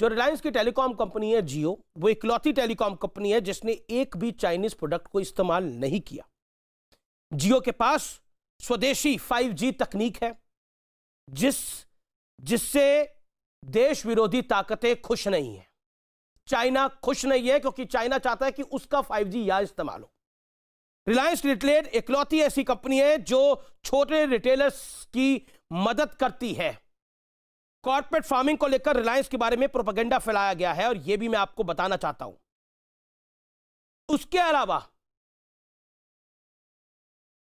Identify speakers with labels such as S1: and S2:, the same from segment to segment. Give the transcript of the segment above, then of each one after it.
S1: जो रिलायंस की telecom company है जियो, वो इकलौती टेलीकॉम कंपनी है जिसने एक भी चाइनीज प्रोडक्ट को इस्तेमाल नहीं किया। जियो के पास स्वदेशी 5G तकनीक है जिससे देश विरोधी ताकतें खुश नहीं है। चाइना खुश नहीं है क्योंकि चाइना चाहता है कि उसका 5G यहां इस्तेमाल हो। रिलायंस रिटेल इकलौती ऐसी कंपनी है जो छोटे रिटेलर्स की मदद करती है। कॉर्पोरेट फार्मिंग को लेकर रिलायंस के बारे में प्रोपेगेंडा फैलाया गया है और यह भी मैं आपको बताना चाहता हूं। उसके अलावा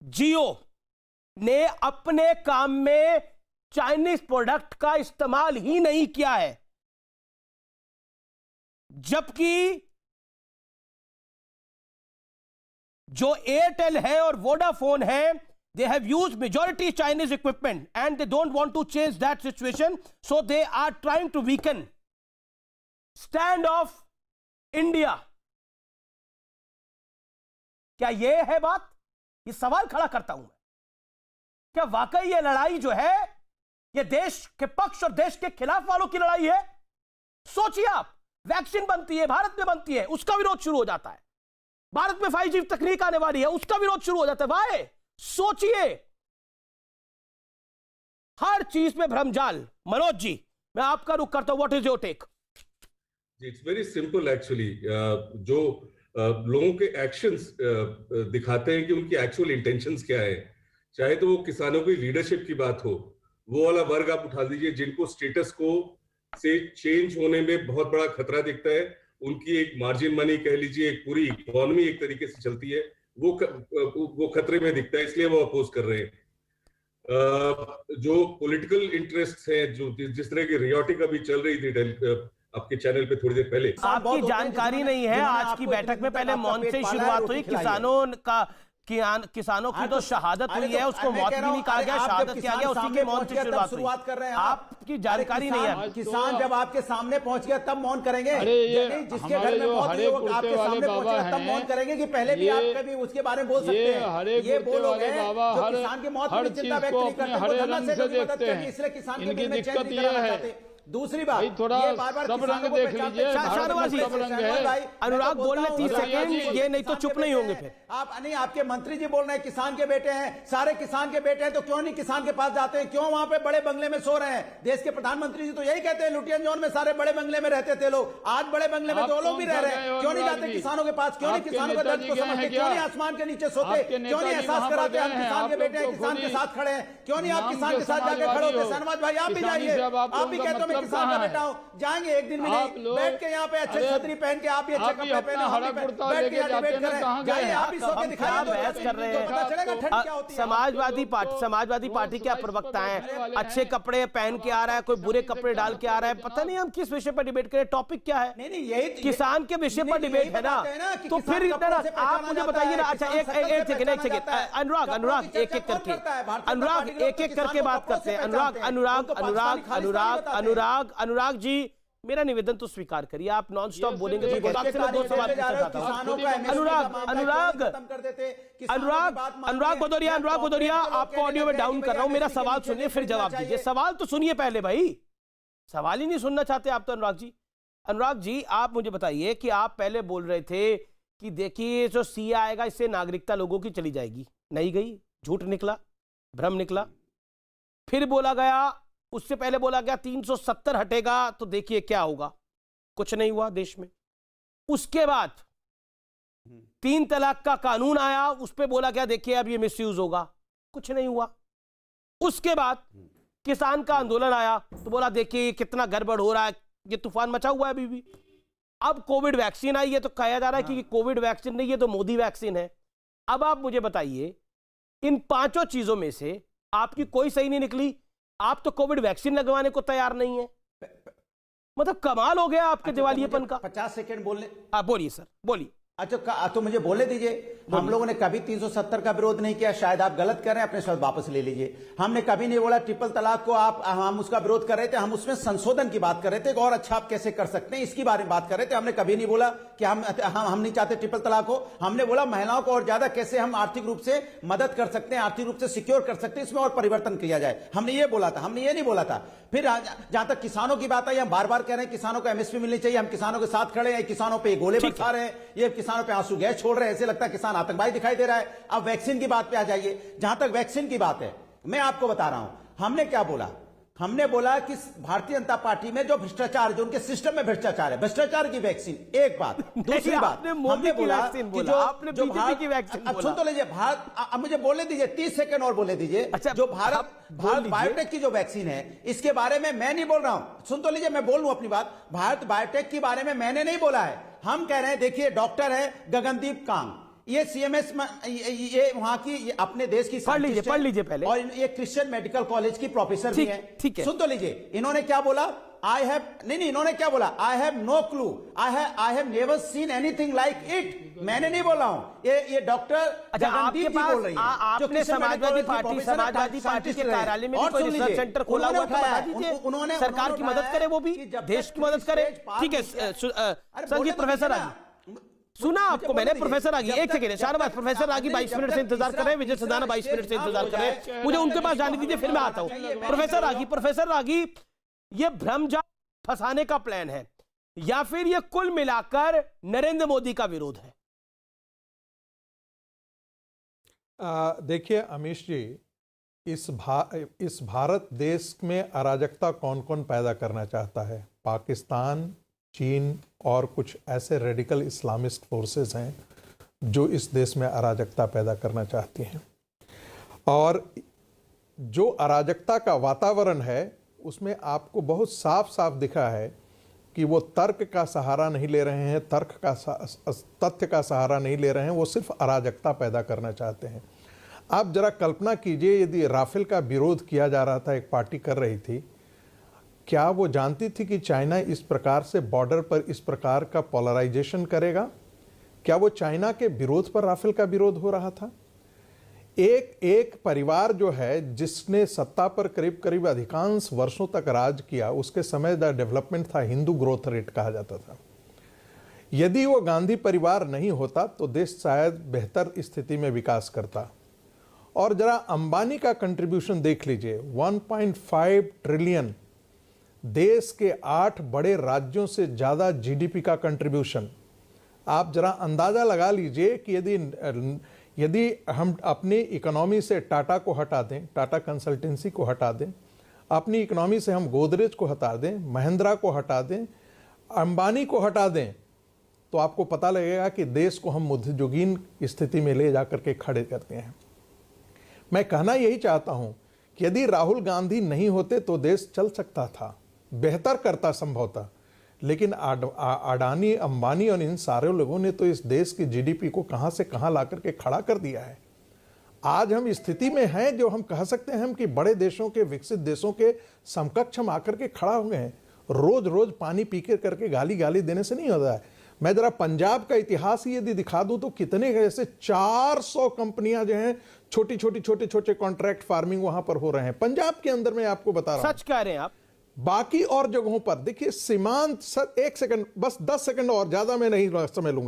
S1: जियो ने अपने काम में चाइनीज प्रोडक्ट का इस्तेमाल ही नहीं किया है, जबकि जो एयरटेल है और वोडाफोन है, they have used majority Chinese equipment and they don't want to change that situation, so they are trying to weaken stand of India। क्या यह है बात? ये सवाल खड़ा करता हूं मैं, क्या वाकई ये लड़ाई जो है ये देश के पक्ष और देश के खिलाफ वालों की लड़ाई है? सोचिए आप, वैक्सीन बनती है, भारत में बनती है, उसका विरोध शुरू हो जाता है। भारत में 5G तकनीक आने वाली है, उसका विरोध शुरू हो जाता है। वाह, सोचिए, हर चीज में भ्रमजाल। मनोज जी, मैं आपका रुख करता हूं, what is your take?
S2: It's very simple actually. जो लोगों के एक्शंस दिखाते हैं कि उनकी एक्चुअल इंटेंशंस क्या है। चाहे तो वो किसानों की लीडरशिप की बात हो, वो वाला वर्ग आप उठा दीजिए जिनको स्टेटस को से चेंज होने में बहुत बड़ा खतरा दिखता है। उनकी एक मार्जिन मनी कह लीजिए, एक पूरी इकोनॉमी एक तरीके से चलती है, वो खतरे में दिखता है, इसलिए वो अपोज कर रहे हैं। जो पॉलिटिकल इंटरेस्ट हैं, जो जिस तरह की रियोटिक अभी चल रही थी आपके चैनल पे थोड़ी देर पहले,
S1: आपकी जानकारी नहीं है। आज की बैठक में पहले मौन से शुरुआत हुई। किसानों की तो शहादत हुई है, उसको मौत भी नहीं कहा गया, शहादत किया गया, उसी के मौन से शुरुआत कर रहे हैं। आपकी जानकारी नहीं है।
S3: किसान जब आपके सामने पहुंच गया तब मौन करेंगे? जिसके घर में मौत हुई वो आपके सामने पहुंच गया तब मौन करेंगे कि पहले भी आप कभी उसके बारे में बोल सकते हैं? ये बोलोगे जो किसान की मौत की चिंता व्यक्त नहीं करते, वो धरना से कभी मदद करती, इसलिए किसान के बिल में चेंज नहीं कराना चाहते। दूसरी बात,
S4: थोड़ा सब रंग देख लीजिए।
S1: अनुराग बोलने 30 सेकंड, ये नहीं तो चुप नहीं होंगे फिर।
S3: आप नहीं, आपके मंत्री जी बोल रहे हैं किसान के बेटे हैं, सारे किसान के बेटे हैं, तो क्यों नहीं किसान के पास जाते हैं? क्यों वहां पे बड़े बंगले में सो रहे हैं? देश के प्रधानमंत्री जी तो यही कहते हैं लुटियन जोन में सारे बड़े बंगले में रहते थे लोग, आज बड़े बंगले में दो लोग भी रह रहे हैं। क्यों नहीं जाते किसानों के पास? क्यों नहीं किसानों का दर्द को समझते? क्यों नहीं आसमान के नीचे सोते? क्यों नहीं एहसास कराते हम किसान के बेटे हैं, किसान के साथ खड़े हैं? क्यों नहीं आप किसान के साथ जाके खड़े होते? शहनवाज भाई आप भी जाइए, आप भी कहते हो मैं किसान का बेटा हूं, जाएंगे एक दिन भी नहीं, बैठ के यहाँ पे अच्छे छतरी पहन के, आप भी अच्छे कपड़े पहने, बैठ के डिबेट करें, जाइए आप भी सो के दिखाइए,
S1: बहस कर रहे हैं।
S3: पता चलेगा ठंड क्या होती है।
S1: समाजवादी पार्टी के प्रवक्ता हैं, अच्छे कपड़े पहन के आ रहा है, कोई बुरे कपड़े डाल के आ रहा है, पता नहीं हम किस विषय पर डिबेट करें, टॉपिक क्या है?
S3: नहीं यही
S1: किसान के विषय पर डिबेट है ना, तो फिर आप मुझे बताइए ना। अच्छा एक सेकंड अनुराग एक एक करके बात करते हैं। अनुराग जी, मेरा निवेदन तो स्वीकार करिए, आप नॉन स्टॉप बोलेंगे तो आपसे मैं 2 सवाल पूछना चाहता हूं। अनुराग भदौरिया, आपको ऑडियो में डाउन कर रहा हूं, मेरा सवाल सुनिए फिर जवाब दीजिए। सवाल तो सुनिए पहले भाई, सवाल ही नहीं सुनना चाहते आप तो। अनुराग जी, आप मुझे बताइए कि आप पहले बोल रहे थे कि देखिए जो सी आएगा इससे नागरिकता लोगों की चली जाएगी, नहीं गई, झूठ निकला, भ्रम निकला। फिर बोला गया, उससे पहले बोला गया 370 हटेगा तो देखिए क्या होगा, कुछ नहीं हुआ देश में। उसके बाद 3 तलाक का कानून आया, उस पर बोला गया देखिए अब ये मिसयूज होगा, कुछ नहीं हुआ। उसके बाद किसान का आंदोलन आया तो बोला देखिए कितना गड़बड़ हो रहा है, ये तूफान मचा हुआ है अभी भी। अब कोविड वैक्सीन आई है तो कहा जा रहा है कि कोविड वैक्सीन नहीं, ये तो मोदी वैक्सीन है। अब आप मुझे बताइए, इन 5 चीजों में से आपकी कोई सही नहीं निकली। आप तो कोविड वैक्सीन लगवाने को तैयार नहीं है, मतलब कमाल हो गया आपके दिवालियेपन का।
S3: 50 सेकंड बोलने,
S1: बोलिए सर, बोलिए।
S3: अच्छा तो मुझे बोलने दीजिए, हम लोगों ने कभी 370 का विरोध नहीं किया, शायद आप गलत कर रहे हैं, अपने शब्द वापस ले लीजिए। हमने कभी नहीं बोला ट्रिपल तलाक को हम उसका विरोध कर रहे थे, हम उसमें संशोधन की बात कर रहे थे और अच्छा आप कैसे कर सकते हैं इसकी बारे में बात कर रहे थे। हमने कभी नहीं बोला कि हम नहीं चाहते ट्रिपल तलाक हो। हमने बोला महिलाओं को और ज्यादा कैसे हम आर्थिक रूप से मदद कर सकते हैं, आर्थिक रूप से सिक्योर कर सकते हैं, इसमें और परिवर्तन किया जाए, हमने ये बोला था, हमने ये नहीं बोला था। फिर जहां तक किसानों की बात आई, हम बार बार कह रहे हैं किसानों को एमएसपी मिलनी चाहिए, हम किसानों के साथ खड़े हैं, किसानों पे गोले बरसा रहे हैं, ये किसानों पे आंसू गैस छोड़ रहे हैं, ऐसे लगता है किसान आतंकवादी दिखाई दे रहा है। अब वैक्सीन की बात पे आ जाइए। जहां तक वैक्सीन की बात है, मैं आपको बता रहा हूं हमने क्या बोला। हमने बोला कि भारतीय जनता पार्टी में जो भ्रष्टाचार, जो उनके सिस्टम में भ्रष्टाचार है, भ्रष्टाचार की वैक्सीन एक बात। दूसरी बात, हमने बोला कि जो भारत की वैक्सीन, सुन तो लीजिए, भारत, अब मुझे बोलने दीजिए, 30 सेकंड और बोलने दीजिए।
S1: अच्छा,
S3: जो भारत बायोटेक की जो वैक्सीन है, इसके बारे में मैं नहीं बोल रहा हूं, सुन तो लीजिए, मैं बोल लूं अपनी बात। भारत बायोटेक के बारे में मैंने नहीं बोला है, हम कह रहे हैं, देखिए डॉक्टर है गगनदीप कांग, ये सीएमएस ये वहां की, ये अपने देश की
S1: पढ़ लीजिए पहले।
S3: और ये क्रिश्चियन मेडिकल कॉलेज की प्रोफेसर भी है।
S1: ठीक है,
S3: सुन तो लीजिए, इन्होंने क्या बोला, आई हैव नहीं, इन्होंने क्या बोला, I have no clue, I have never seen anything like it. मैंने नहीं बोला हूं, ये डॉक्टर गगनदीप जी बोल रही है।
S1: आपने समाजवादी पार्टी के कार्यालय में कोई रिसर्च सेंटर खोला हुआ था, बता दीजिए, उन्होंने सरकार की मदद करे, वो भी देश की मदद करे। ठीक है, संगीत प्रोफेसर आगे सुना आपको मैंने, प्रोफेसर आगे, एक सेकंड शाहनवाज, प्रोफेसर आगे 22 मिनट से इंतजार कर रहे हैं, विजय सदाना 22 मिनट से इंतजार कर रहे हैं, मुझे उनके पास जाने दीजिए, फिर मैं आता हूं। प्रोफेसर आगे, ये भ्रमजाल फंसाने का प्लान है या फिर ये कुल मिलाकर नरेंद्र मोदी का विरोध है?
S5: देखिए अमीश जी, इस भारत देश में अराजकता कौन कौन पैदा करना चाहता है? पाकिस्तान, चीन और कुछ ऐसे रेडिकल इस्लामिस्ट फोर्सेस हैं जो इस देश में अराजकता पैदा करना चाहती हैं। और जो अराजकता का वातावरण है उसमें आपको बहुत साफ साफ दिखा है कि वो तर्क का सहारा नहीं ले रहे हैं, तथ्य का सहारा नहीं ले रहे हैं, वो सिर्फ अराजकता पैदा करना चाहते हैं। आप जरा कल्पना कीजिए, यदि राफेल का विरोध किया जा रहा था, एक पार्टी कर रही थी, क्या वो जानती थी कि चाइना इस प्रकार से बॉर्डर पर इस प्रकार का पोलराइजेशन करेगा? क्या वो चाइना के विरोध पर राफेल का विरोध हो रहा था? एक परिवार जो है जिसने सत्ता पर करीब करीब अधिकांश वर्षों तक राज किया, उसके समय द डेवलपमेंट था, हिंदू ग्रोथ रेट कहा जाता था। यदि वो गांधी परिवार नहीं होता तो देश शायद बेहतर स्थिति में विकास करता। और जरा अंबानी का कंट्रीब्यूशन देख लीजिए, 1.5 ट्रिलियन, देश के 8 बड़े राज्यों से ज्यादा जीडीपी का कंट्रीब्यूशन। आप जरा अंदाजा लगा लीजिए कि यदि हम अपनी इकोनॉमी से टाटा को हटा दें, टाटा कंसल्टेंसी को हटा दें, अपनी इकोनॉमी से हम गोदरेज को हटा दें, महिंद्रा को हटा दें, अंबानी को हटा दें, तो आपको पता लगेगा कि देश को हम मध्ययुगीन स्थिति में ले जाकर के खड़े करते हैं। मैं कहना यही चाहता हूं कि यदि राहुल गांधी नहीं होते तो देश चल सकता था, बेहतर करता संभवतः, लेकिन अडानी, अंबानी और इन सारे लोगों ने तो इस देश की जीडीपी को कहां से कहां ला करके खड़ा कर दिया है। आज हम स्थिति में हैं जो हम कह सकते हैं कि बड़े देशों के, विकसित देशों के समकक्ष हम आकर के खड़ा हो गए हैं। रोज रोज पानी पी के करके गाली देने से नहीं होता है। मैं जरा पंजाब का इतिहास ही यदि दिखा दूं तो कितने ऐसे 400 कंपनियां जो हैं, छोटे कॉन्ट्रैक्ट फार्मिंग वहां पर हो रहे हैं पंजाब के अंदर। मैं आपको बता रहा हूं,
S1: सच कह रहे हैं आप।
S5: बाकी और जगहों पर देखिए, सीमांत, एक सेकंड, बस 10 सेकंड और, ज्यादा मैं नहीं समय लूंगा।